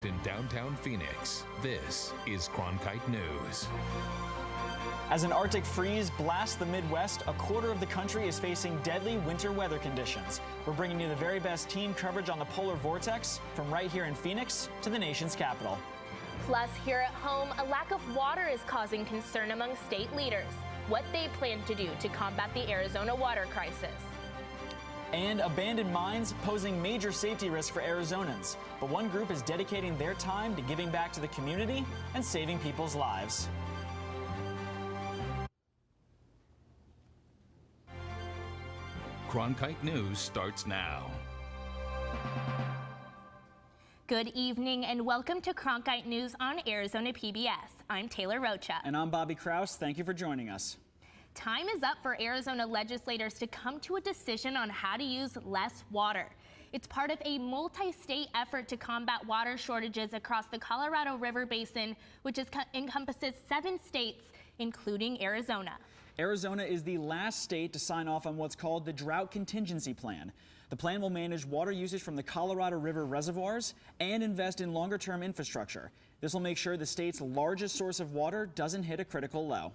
In downtown Phoenix, this is Cronkite News. As an Arctic freeze blasts the Midwest, a quarter of the country is facing deadly winter weather conditions. We're bringing you the very best team coverage on the polar vortex, from right here in Phoenix to the nation's capital. Plus, here at home, a lack of water is causing concern among state leaders. What they plan to do to combat the Arizona water crisis. And abandoned mines posing major safety risk for Arizonans. But one group is dedicating their time to giving back to the community and saving people's lives. Cronkite News starts now. Good evening and welcome to Cronkite News on Arizona PBS. I'm Taylor Rocha. And I'm Bobby Kraus. Thank you for joining us. Time is up for Arizona legislators to come to a decision on how to use less water. It's part of a multi-state effort to combat water shortages across the Colorado River Basin, which encompasses 7 states, including Arizona. Arizona is the last state to sign off on what's called the Drought Contingency Plan. The plan will manage water usage from the Colorado River reservoirs and invest in longer-term infrastructure. This will make sure the state's largest source of water doesn't hit a critical low.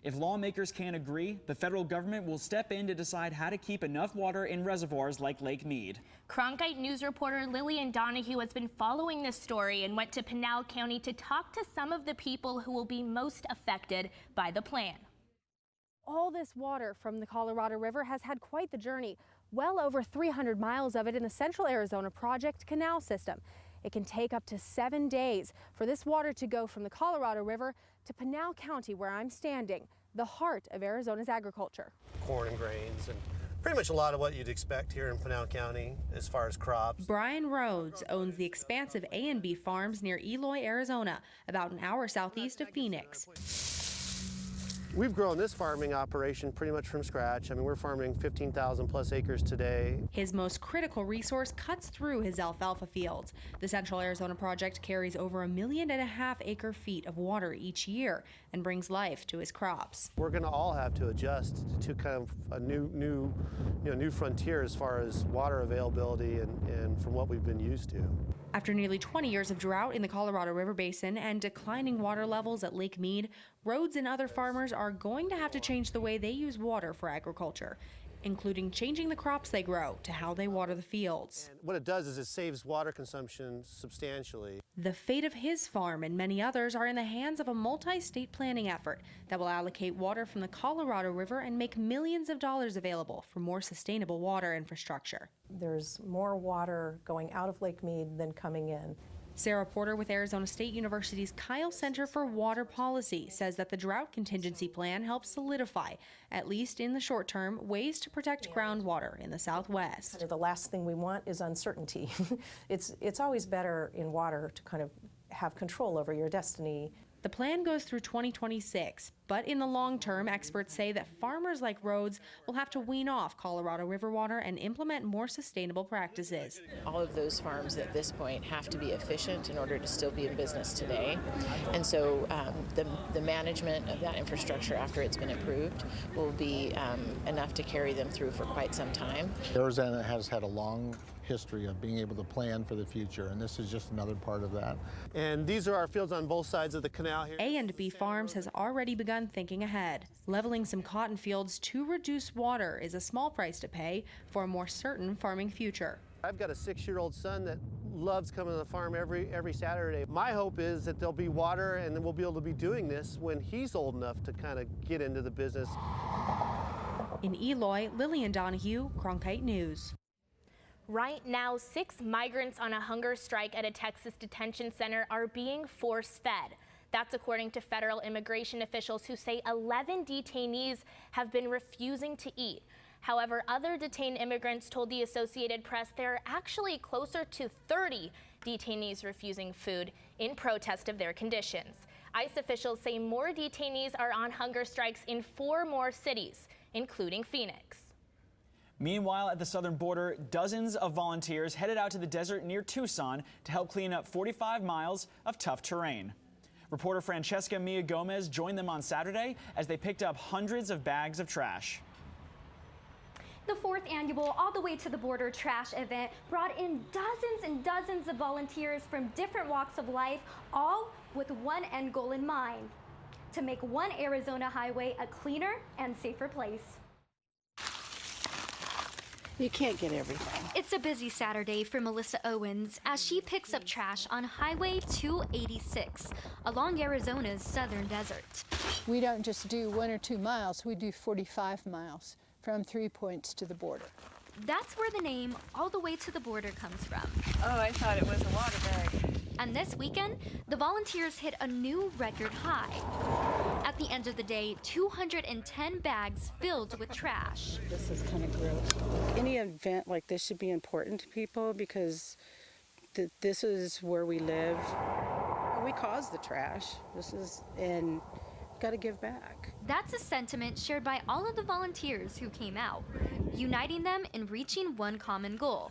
If lawmakers can't agree, the federal government will step in to decide how to keep enough water in reservoirs like Lake Mead. Cronkite News reporter Lillian Donahue has been following this story and went to Pinal County to talk to some of the people who will be most affected by the plan. All this water from the Colorado River has had quite the journey. Well over 300 miles of it in the Central Arizona Project Canal System. It can take up to 7 days for this water to go from the Colorado River to Pinal County, where I'm standing, the heart of Arizona's agriculture. Corn and grains and pretty much a lot of what you'd expect here in Pinal County as far as crops. Brian Rhodes owns the expansive A&B farms near Eloy, Arizona, about an hour southeast of Phoenix. We've grown this farming operation pretty much from scratch. I mean, we're farming 15,000 plus acres today. His most critical resource cuts through his alfalfa fields. The Central Arizona Project carries over 1.5 million acre feet of water each year and brings life to his crops. We're going to all have to adjust to kind of a new frontier as far as water availability and from what we've been used to. After nearly 20 years of drought in the Colorado River Basin and declining water levels at Lake Mead, Rhodes and other farmers are going to have to change the way they use water for agriculture, including changing the crops they grow to how they water the fields. And what it does is it saves water consumption substantially. The fate of his farm and many others are in the hands of a multi-state planning effort that will allocate water from the Colorado River and make millions of dollars available for more sustainable water infrastructure. There's more water going out of Lake Mead than coming in. Sarah Porter with Arizona State University's Kyle Center for Water Policy says that the Drought Contingency Plan helps solidify, at least in the short term, ways to protect groundwater in the Southwest. The last thing we want is uncertainty. It's always better in water to kind of have control over your destiny. The plan goes through 2026, but in the long term, experts say that farmers like Rhodes will have to wean off Colorado River water and implement more sustainable practices. All of those farms at this point have to be efficient in order to still be in business today. And so the management of that infrastructure after it's been approved will be enough to carry them through for quite some time. Arizona has had a long history of being able to plan for the future, and this is just another part of that. And these are our fields on both sides of the canal here. A&B Farms has already begun thinking ahead. Leveling some cotton fields to reduce water is a small price to pay for a more certain farming future. I've got a 6-year-old son that loves coming to the farm every Saturday. My hope is that there'll be water and then we'll be able to be doing this when he's old enough to kind of get into the business. In Eloy, Lillian Donahue, Cronkite News. Right now, 6 migrants on a hunger strike at a Texas detention center are being force-fed. That's according to federal immigration officials who say 11 detainees have been refusing to eat. However, other detained immigrants told the Associated Press there are actually closer to 30 detainees refusing food in protest of their conditions. ICE officials say more detainees are on hunger strikes in 4 more cities, including Phoenix. Meanwhile, at the southern border, dozens of volunteers headed out to the desert near Tucson to help clean up 45 miles of tough terrain. Reporter Francesca Mia Gomez joined them on Saturday as they picked up hundreds of bags of trash. The 4th annual All the Way to the Border trash event brought in dozens and dozens of volunteers from different walks of life, all with one end goal in mind: to make one Arizona highway a cleaner and safer place. You can't get everything. It's a busy Saturday for Melissa Owens as she picks up trash on Highway 286 along Arizona's southern desert. We don't just do 1 or 2 miles, we do 45 miles from 3 points to the border. That's where the name All the Way to the Border comes from. Oh, I thought it was a water bag. And this weekend, the volunteers hit a new record high. At the end of the day, 210 bags filled with trash. This is kind of gross. Any event like this should be important to people because this is where we live. We cause the trash. And got to give back. That's a sentiment shared by all of the volunteers who came out, uniting them in reaching one common goal,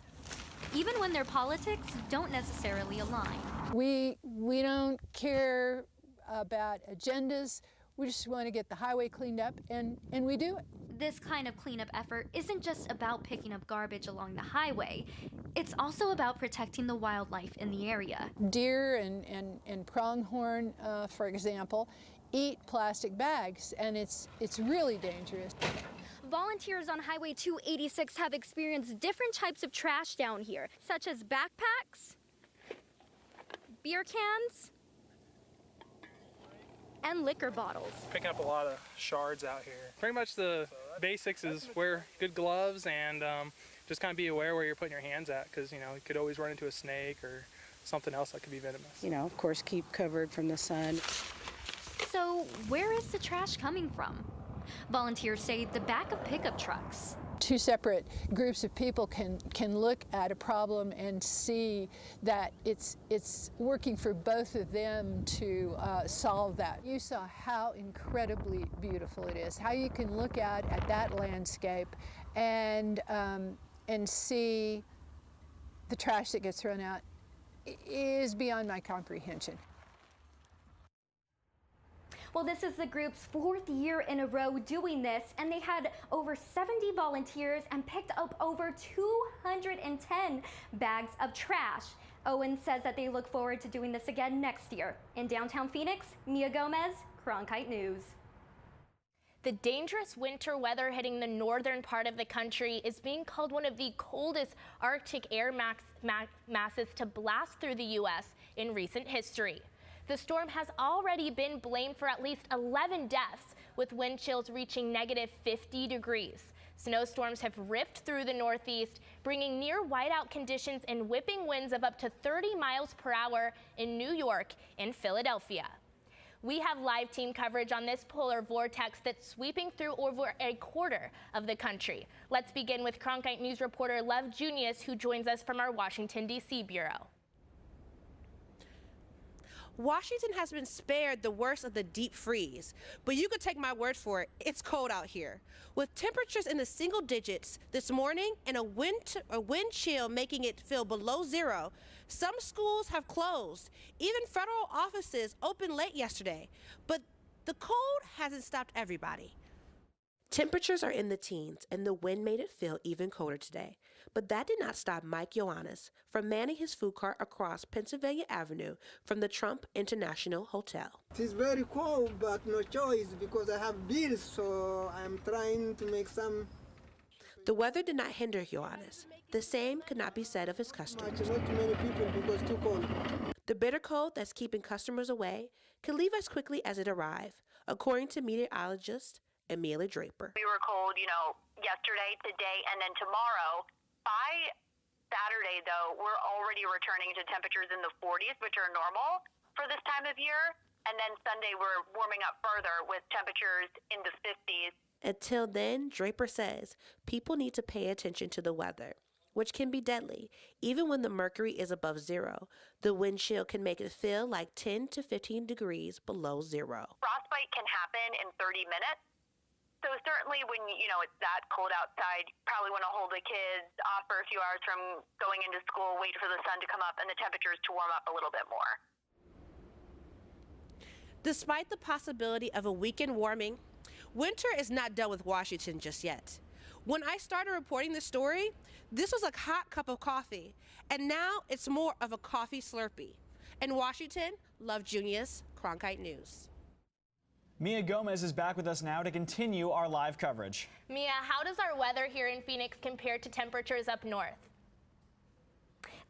even when their politics don't necessarily align. We don't care about agendas. We just want to get the highway cleaned up, and we do it. This kind of cleanup effort isn't just about picking up garbage along the highway. It's also about protecting the wildlife in the area. Deer and pronghorn, for example, eat plastic bags, and it's really dangerous. Volunteers on Highway 286 have experienced different types of trash down here, such as backpacks, beer cans, and liquor bottles. Picking up a lot of shards out here. Pretty much the basics is wear good gloves and just kind of be aware where you're putting your hands at, because you could always run into a snake or something else that could be venomous. Of course, keep covered from the sun. So where is the trash coming from? Volunteers say the back of pickup trucks. 2 separate groups of people can look at a problem and see that it's working for both of them to solve that. You saw how incredibly beautiful it is, how you can look out at that landscape and see the trash that gets thrown out is beyond my comprehension. Well, this is the group's 4th year in a row doing this, and they had over 70 volunteers and picked up over 210 bags of trash. Owen says that they look forward to doing this again next year. In downtown Phoenix, Mia Gomez, Cronkite News. The dangerous winter weather hitting the northern part of the country is being called one of the coldest Arctic air masses to blast through the U.S. in recent history. The storm has already been blamed for at least 11 deaths, with wind chills reaching -50 degrees. Snowstorms have ripped through the Northeast, bringing near whiteout conditions and whipping winds of up to 30 miles per hour in New York and Philadelphia. We have live team coverage on this polar vortex that's sweeping through over a quarter of the country. Let's begin with Cronkite News reporter Lev Junius, who joins us from our Washington, D.C. bureau. Washington has been spared the worst of the deep freeze, but you could take my word for it, it's cold out here. With temperatures in the single digits this morning and a wind chill making it feel below zero, some schools have closed. Even federal offices opened late yesterday, but the cold hasn't stopped everybody. Temperatures are in the teens, and the wind made it feel even colder today. But that did not stop Mike Ioannis from manning his food cart across Pennsylvania Avenue from the Trump International Hotel. It's very cold, but no choice because I have bills, so I'm trying to make some. The weather did not hinder Ioannis. The same could not be said of his customers. Not too many people because it's too cold. The bitter cold that's keeping customers away can leave as quickly as it arrived, according to meteorologist Amelia Draper. We were cold, yesterday, today, and then tomorrow. By Saturday, though, we're already returning to temperatures in the 40s, which are normal for this time of year. And then Sunday, we're warming up further with temperatures in the 50s. Until then, Draper says people need to pay attention to the weather, which can be deadly. Even when the mercury is above zero, the wind chill can make it feel like 10 to 15 degrees below zero. Frostbite can happen in 30 minutes. So certainly when, it's that cold outside, you probably want to hold the kids off for a few hours from going into school, wait for the sun to come up and the temperatures to warm up a little bit more. Despite the possibility of a weekend warming, winter is not done with Washington just yet. When I started reporting the story, this was a hot cup of coffee, and now it's more of a coffee Slurpee. In Washington, Love Junius, Cronkite News. Mia Gomez is back with us now to continue our live coverage. Mia, how does our weather here in Phoenix compare to temperatures up north?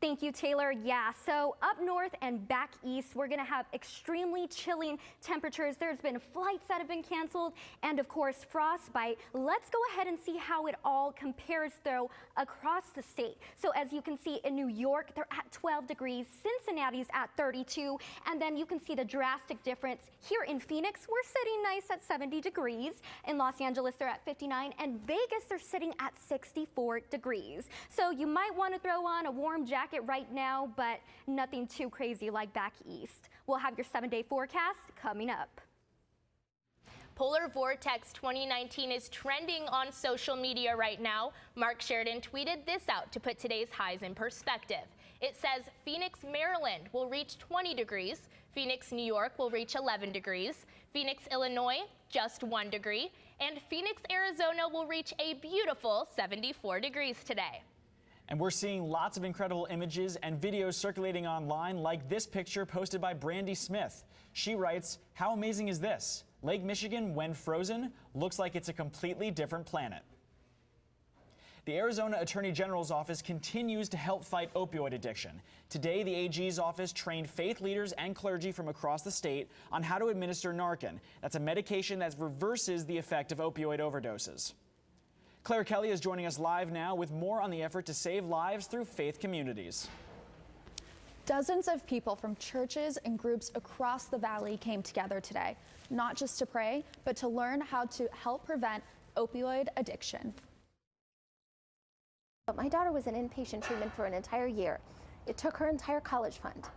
Thank you, Taylor. Yeah, so up north and back east, we're going to have extremely chilling temperatures. There's been flights that have been canceled and, of course, frostbite. Let's go ahead and see how it all compares, though, across the state. So as you can see in New York, they're at 12 degrees. Cincinnati's at 32. And then you can see the drastic difference here in Phoenix. We're sitting nice at 70 degrees. In Los Angeles, they're at 59. And Vegas, they're sitting at 64 degrees. So you might want to throw on a warm jacket right now, but nothing too crazy like back east. We'll have your 7-day forecast coming up. Polar Vortex 2019 is trending on social media right now. Mark Sheridan tweeted this out to put today's highs in perspective. It says Phoenix, Maryland will reach 20 degrees. Phoenix, New York will reach 11 degrees. Phoenix, Illinois, just 1 degree. And Phoenix, Arizona will reach a beautiful 74 degrees today. And we're seeing lots of incredible images and videos circulating online, like this picture posted by Brandy Smith. She writes, "How amazing is this? Lake Michigan, when frozen, looks like it's a completely different planet." The Arizona Attorney General's office continues to help fight opioid addiction. Today, the AG's office trained faith leaders and clergy from across the state on how to administer Narcan. That's a medication that reverses the effect of opioid overdoses. Claire Kelly is joining us live now with more on the effort to save lives through faith communities. Dozens of people from churches and groups across the valley came together today, not just to pray, but to learn how to help prevent opioid addiction. My daughter was in inpatient treatment for an entire year. It took her entire college fund.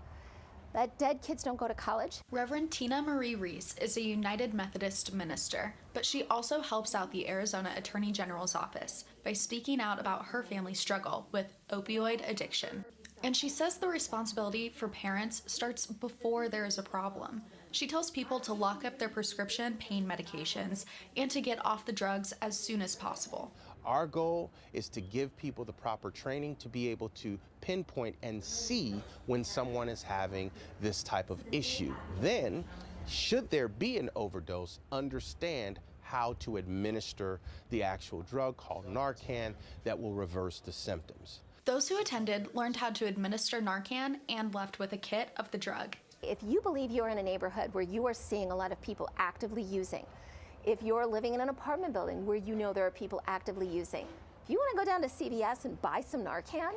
That dead kids don't go to college. Reverend Tina Marie Reese is a United Methodist minister, but she also helps out the Arizona Attorney General's office by speaking out about her family's struggle with opioid addiction. And she says the responsibility for parents starts before there is a problem. She tells people to lock up their prescription pain medications and to get off the drugs as soon as possible. Our goal is to give people the proper training to be able to pinpoint and see when someone is having this type of issue. Then, should there be an overdose, understand how to administer the actual drug called Narcan that will reverse the symptoms. Those who attended learned how to administer Narcan and left with a kit of the drug. If you believe you're in a neighborhood where you are seeing a lot of people actively using, if you're living in an apartment building where you know there are people actively using, if you want to go down to CVS and buy some Narcan,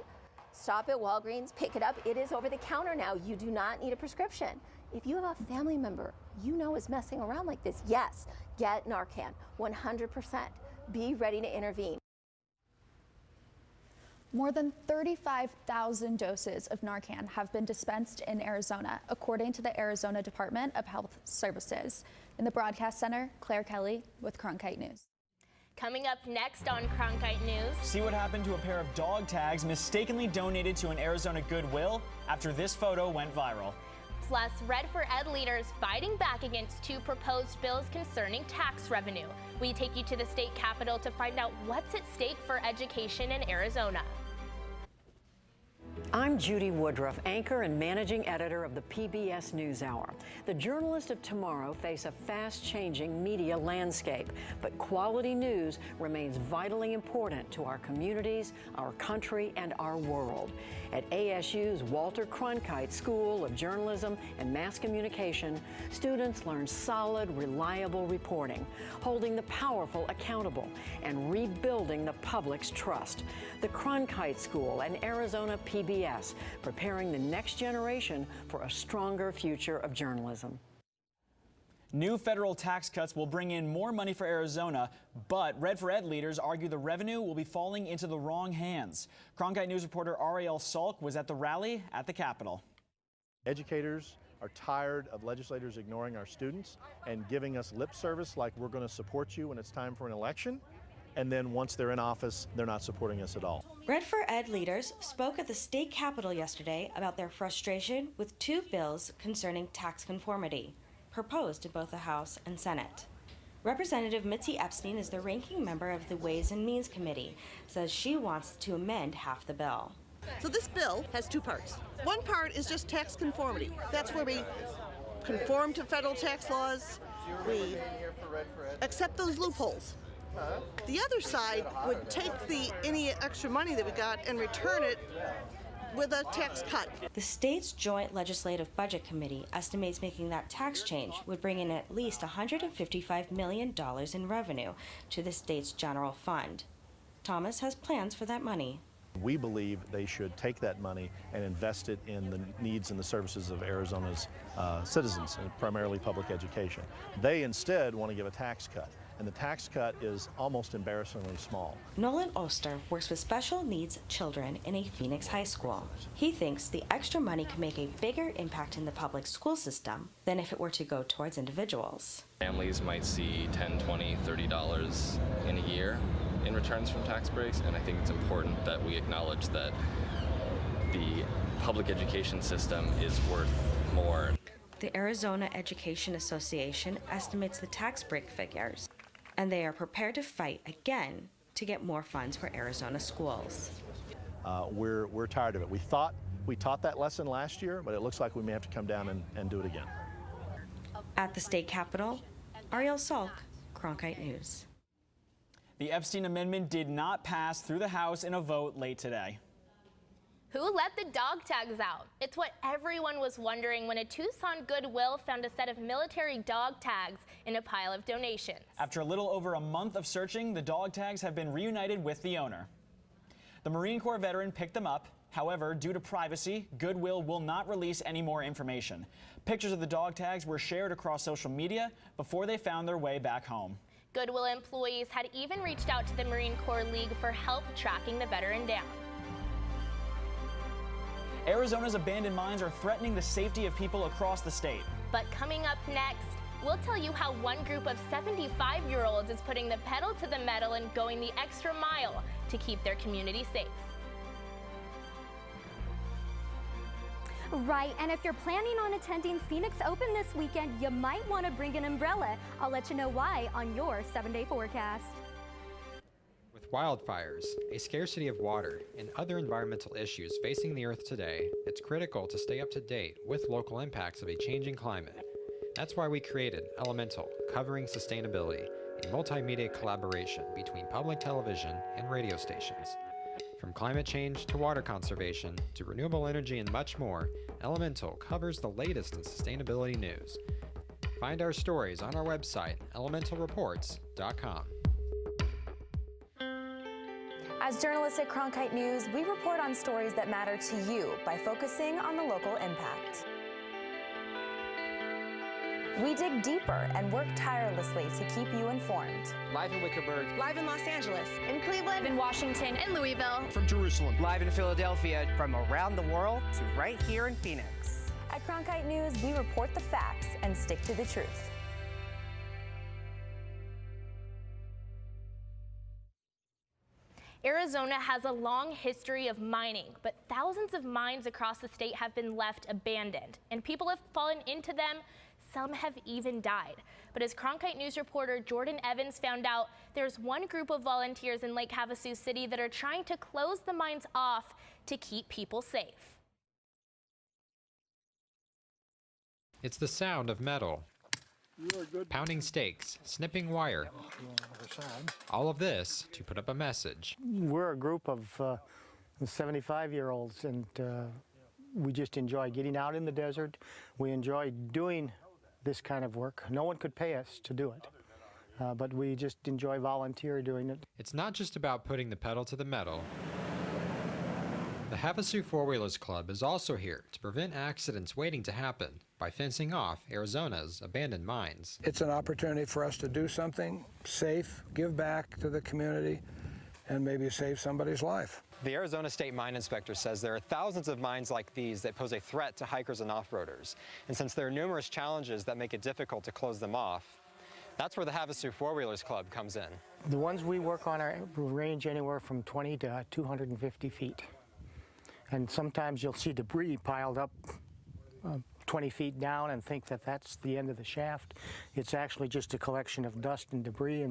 stop at Walgreens, pick it up. It is over the counter now. You do not need a prescription. If you have a family member you know is messing around like this, yes, get Narcan, 100%. Be ready to intervene. More than 35,000 doses of Narcan have been dispensed in Arizona, according to the Arizona Department of Health Services. In the broadcast center, Claire Kelly with Cronkite News. Coming up next on Cronkite News. See what happened to a pair of dog tags mistakenly donated to an Arizona Goodwill after this photo went viral. Plus, Red for Ed leaders fighting back against 2 proposed bills concerning tax revenue. We take you to the state capitol to find out what's at stake for education in Arizona. I'm Judy Woodruff, anchor and managing editor of the PBS NewsHour. The journalists of tomorrow face a fast-changing media landscape, but quality news remains vitally important to our communities, our country, and our world. At ASU's Walter Cronkite School of Journalism and Mass Communication, students learn solid, reliable reporting, holding the powerful accountable, and rebuilding the public's trust. The Cronkite School and Arizona PBS, preparing the next generation for a stronger future of journalism. New federal tax cuts will bring in more money for Arizona, but Red for Ed leaders argue the revenue will be falling into the wrong hands. Cronkite News reporter Ariel Salk was at the rally at the Capitol. Educators are tired of legislators ignoring our students and giving us lip service like we're going to support you when it's time for an election. And then once they're in office, they're not supporting us at all. Red for Ed leaders spoke at the state capitol yesterday about their frustration with 2 bills concerning tax conformity, proposed in both the House and Senate. Representative Mitzi Epstein is the ranking member of the Ways and Means Committee, says she wants to amend half the bill. So this bill has two parts. One part is just tax conformity. That's where we conform to federal tax laws. We accept those loopholes. The other side would take any extra money that we got and return it with a tax cut. The state's Joint Legislative Budget Committee estimates making that tax change would bring in at least $155 million in revenue to the state's general fund. Thomas has plans for that money. We believe they should take that money and invest it in the needs and the services of Arizona's citizens, and primarily public education. They instead want to give a tax cut, and the tax cut is almost embarrassingly small. Nolan Oster works with special needs children in a Phoenix high school. He thinks the extra money could make a bigger impact in the public school system than if it were to go towards individuals. Families might see $10, $20, $30 in a year in returns from tax breaks, and I think it's important that we acknowledge that the public education system is worth more. The Arizona Education Association estimates the tax break figures, and they are prepared to fight again to get more funds for Arizona schools. We're tired of it. We thought we taught that lesson last year, but it looks like we may have to come down and do it again. At the state capitol, Ariel Salk, Cronkite News. The Epstein Amendment did not pass through the House in a vote late today. Who let the dog tags out? It's what everyone was wondering when a Tucson Goodwill found a set of military dog tags in a pile of donations. After a little over a month of searching, the dog tags have been reunited with the owner. The Marine Corps veteran picked them up. However, due to privacy, Goodwill will not release any more information. Pictures of the dog tags were shared across social media before they found their way back home. Goodwill employees had even reached out to the Marine Corps League for help tracking the veteran down. Arizona's abandoned mines are threatening the safety of people across the state. But coming up next, we'll tell you how one group of 75-year-olds is putting the pedal to the metal and going the extra mile to keep their community safe. Right, and if you're planning on attending Phoenix Open this weekend, you might want to bring an umbrella. I'll let you know why on your 7-day forecast. With wildfires, a scarcity of water, and other environmental issues facing the Earth today, it's critical to stay up to date with local impacts of a changing climate. That's why we created Elemental, covering sustainability, a multimedia collaboration between public television and radio stations. From climate change to water conservation to renewable energy and much more, Elemental covers the latest in sustainability news. Find our stories on our website, elementalreports.com. As journalists at Cronkite News, we report on stories that matter to you by focusing on the local impact. We dig deeper and work tirelessly to keep you informed. Live in Wickerburg. Live in Los Angeles. In Cleveland. In Washington. In Louisville. From Jerusalem. Live in Philadelphia. From around the world to right here in Phoenix. At Cronkite News, we report the facts and stick to the truth. Arizona has a long history of mining, but thousands of mines across the state have been left abandoned, and people have fallen into them. Some have even died. But as Cronkite News reporter Jordan Evans found out, there's one group of volunteers in Lake Havasu City that are trying to close the mines off to keep people safe. It's the sound of metal. Pounding stakes, snipping wire. All of this to put up a message. We're a group of 75-year-olds, and we just enjoy getting out in the desert. We enjoy doing this kind of work. No one could pay us to do it, but we just enjoy volunteer doing it. It's not just about putting the pedal to the metal. The Havasu Four-Wheelers Club is also here to prevent accidents waiting to happen by fencing off Arizona's abandoned mines. It's an opportunity for us to do something safe, give back to the community, and maybe save somebody's life. The Arizona State Mine Inspector says there are thousands of mines like these that pose a threat to hikers and off-roaders. And since there are numerous challenges that make it difficult to close them off, that's where the Havasu Four-Wheelers Club comes in. The ones we work on range anywhere from 20 to 250 feet. And sometimes you'll see debris piled up 20 feet down and think that that's the end of the shaft. It's actually just a collection of dust and debris,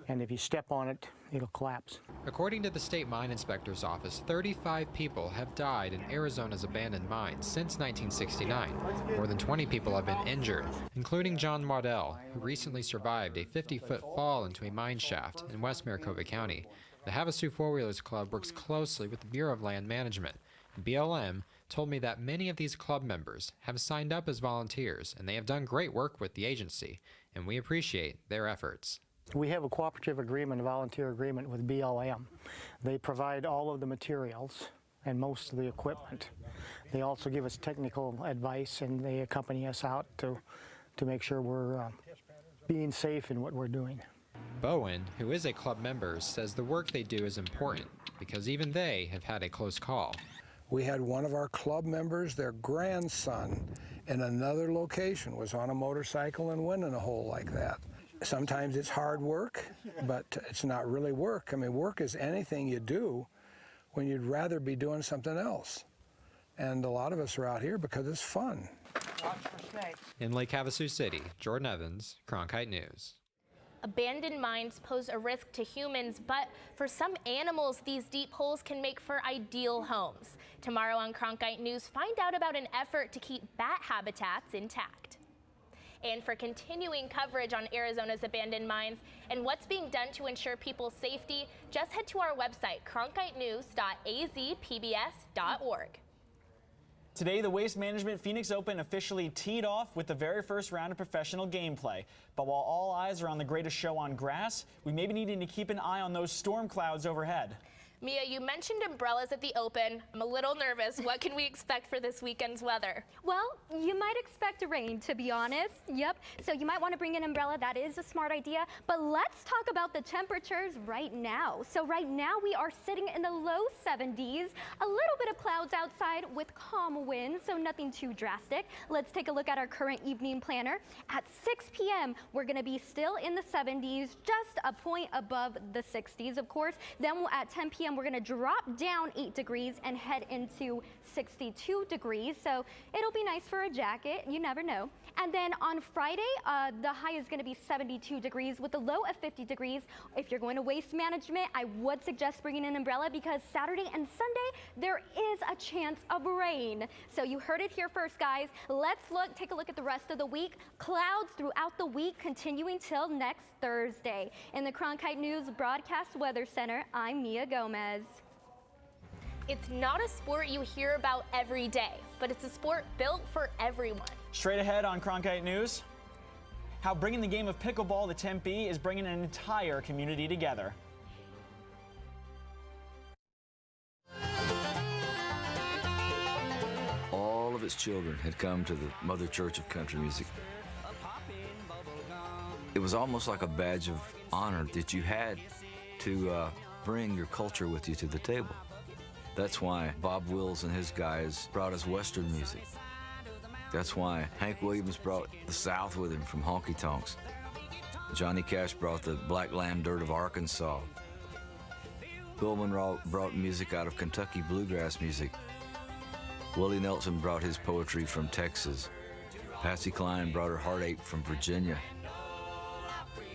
and if you step on it, it'll collapse. According to the state mine inspector's office, 35 people have died in Arizona's abandoned mines since 1969. More than 20 people have been injured, including John Waddell, who recently survived a 50-foot fall into a mine shaft in West Maricopa County. The Havasu Four-Wheelers Club works closely with the Bureau of Land Management. BLM told me that many of these club members have signed up as volunteers, and they have done great work with the agency, and we appreciate their efforts. We have a cooperative agreement, a volunteer agreement with BLM. They provide all of the materials and most of the equipment. They also give us technical advice, and they accompany us out to make sure we're being safe in what we're doing. Bowen, who is a club member, says the work they do is important because even they have had a close call. We had one of our club members, their grandson, in another location was on a motorcycle and went in a hole like that. Sometimes it's hard work, but it's not really work. I mean, work is anything you do when you'd rather be doing something else. And a lot of us are out here because it's fun. Watch for snakes. In Lake Havasu City, Jordan Evans, Cronkite News. Abandoned mines pose a risk to humans, but for some animals, these deep holes can make for ideal homes. Tomorrow on Cronkite News, find out about an effort to keep bat habitats intact. And for continuing coverage on Arizona's abandoned mines and what's being done to ensure people's safety, just head to our website, cronkitenews.azpbs.org. Today, the Waste Management Phoenix Open officially teed off with the very first round of professional gameplay. But while all eyes are on the greatest show on grass, we may be needing to keep an eye on those storm clouds overhead. Mia, you mentioned umbrellas at the Open. I'm a little nervous. What can we expect for this weekend's weather? Well, you might expect rain, to be honest. Yep. So you might want to bring an umbrella. That is a smart idea. But let's talk about the temperatures right now. So right now we are sitting in the low 70s. A little bit of clouds outside with calm winds, so nothing too drastic. Let's take a look at our current evening planner. At 6 p.m., we're going to be still in the 70s, just a point above the 60s, of course. Then at 10 p.m., we're going to drop down 8 degrees and head into 62 degrees. So it'll be nice for a jacket. You never know. And then on Friday, the high is going to be 72 degrees with a low of 50 degrees. If you're going to waste management, I would suggest bringing an umbrella because Saturday and Sunday, there is a chance of rain. So you heard it here first, guys. Let's take a look at the rest of the week. Clouds throughout the week continuing till next Thursday. In the Cronkite News Broadcast Weather Center, I'm Mia Gomez. It's not a sport you hear about every day, but it's a sport built for everyone. Straight ahead on Cronkite News, how bringing the game of pickleball to Tempe is bringing an entire community together. All of its children had come to the Mother Church of Country Music. It was almost like a badge of honor that you had to bring your culture with you to the table. That's why Bob Wills and his guys brought us Western music. That's why Hank Williams brought the South with him from Honky Tonks. Johnny Cash brought the Black Lamb Dirt of Arkansas. Bill Monroe brought music out of Kentucky bluegrass music. Willie Nelson brought his poetry from Texas. Patsy Cline brought her heartache from Virginia.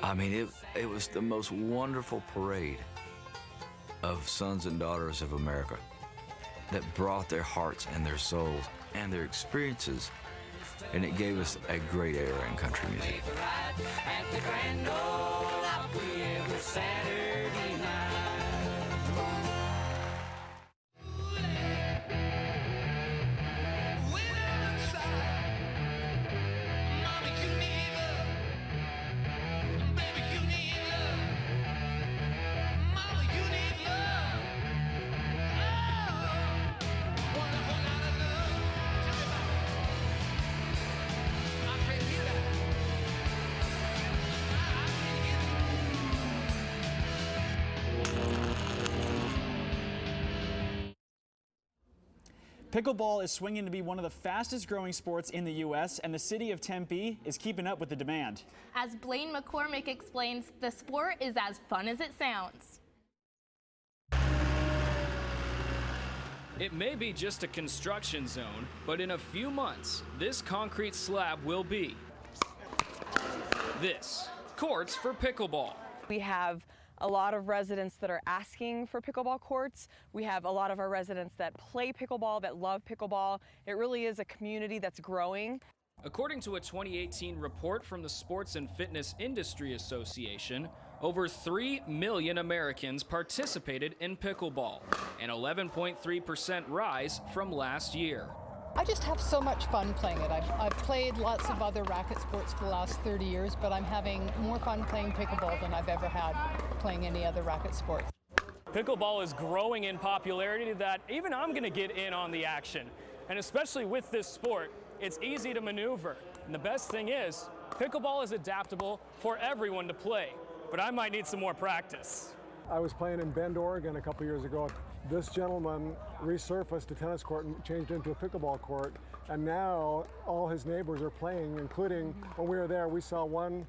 I mean, it was the most wonderful parade of sons and daughters of America that brought their hearts and their souls and their experiences, and it gave us a great era in country music. Pickleball is swinging to be one of the fastest growing sports in the U.S., and the city of Tempe is keeping up with the demand. As Blaine McCormick explains, the sport is as fun as it sounds. It may be just a construction zone, but in a few months, this concrete slab will be this. Courts for pickleball. We have a lot of residents that are asking for pickleball courts. We have a lot of our residents that play pickleball, that love pickleball. It really is a community that's growing. According to a 2018 report from the Sports and Fitness Industry Association, over 3 million Americans participated in pickleball, an 11.3% rise from last year. I just have so much fun playing it. I've played lots of other racket sports for the last 30 years, but I'm having more fun playing pickleball than I've ever had playing any other racket sport. Pickleball is growing in popularity that even I'm going to get in on the action. And especially with this sport, it's easy to maneuver. And the best thing is, pickleball is adaptable for everyone to play, but I might need some more practice. I was playing in Bend, Oregon a couple years ago. This gentleman resurfaced a tennis court and changed it into a pickleball court, and now all his neighbors are playing, including when we were there, we saw one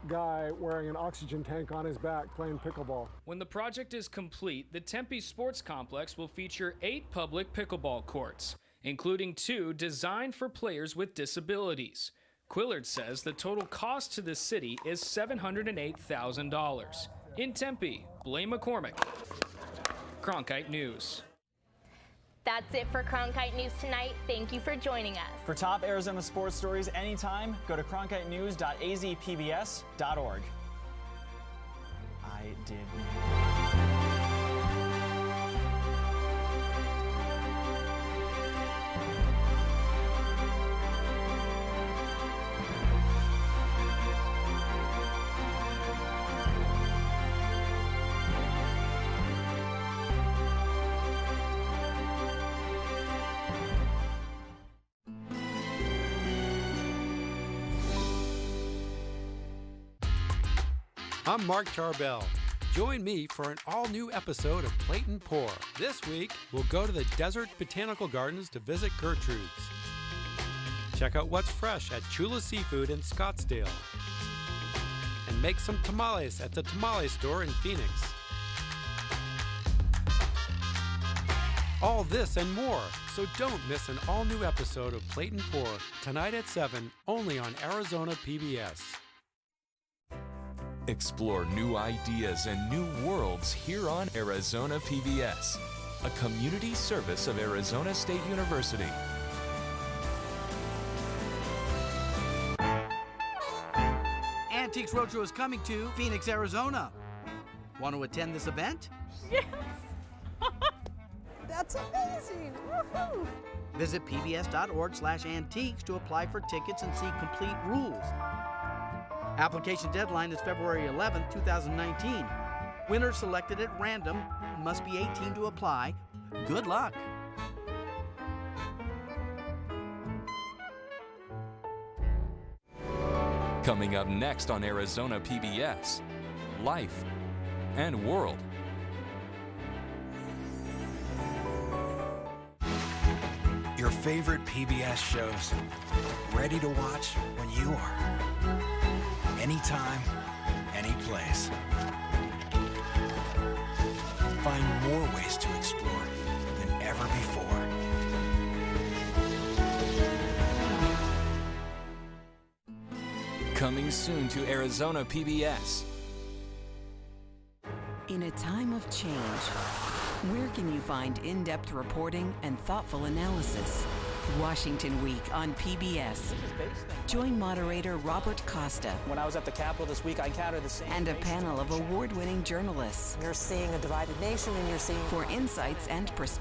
guy wearing an oxygen tank on his back playing pickleball. When the project is complete, the Tempe Sports Complex will feature 8 public pickleball courts, including 2 designed for players with disabilities. Quillard says the total cost to the city is $708,000. In Tempe, Blaine McCormick, Cronkite News. That's it for Cronkite News tonight. Thank you for joining us. For top Arizona sports stories anytime, go to cronkitenews.azpbs.org. I did. I'm Mark Tarbell. Join me for an all-new episode of Plate and Pour. This week, we'll go to the Desert Botanical Gardens to visit Gertrude's. Check out what's fresh at Chula Seafood in Scottsdale. And make some tamales at the Tamale Store in Phoenix. All this and more, so don't miss an all-new episode of Plate and Pour tonight at 7, only on Arizona PBS. Explore new ideas and new worlds here on Arizona PBS, a community service of Arizona State University. Antiques Roadshow is coming to Phoenix, Arizona. Want to attend this event? Yes! That's amazing! Woohoo! Visit pbs.org/antiques to apply for tickets and see complete rules. Application deadline is February 11, 2019. Winners selected at random, must be 18 to apply. Good luck. Coming up next on Arizona PBS, Life and World. Your favorite PBS shows, ready to watch when you are. Anytime, any place. Find more ways to explore than ever before. Coming soon to Arizona PBS. In a time of change, where can you find in-depth reporting and thoughtful analysis? Washington Week on PBS. Join moderator Robert Costa. When I was at the Capitol this week, I encountered the same. And a panel of award-winning journalists. You're seeing a divided nation, and you're seeing. For insights and perspectives.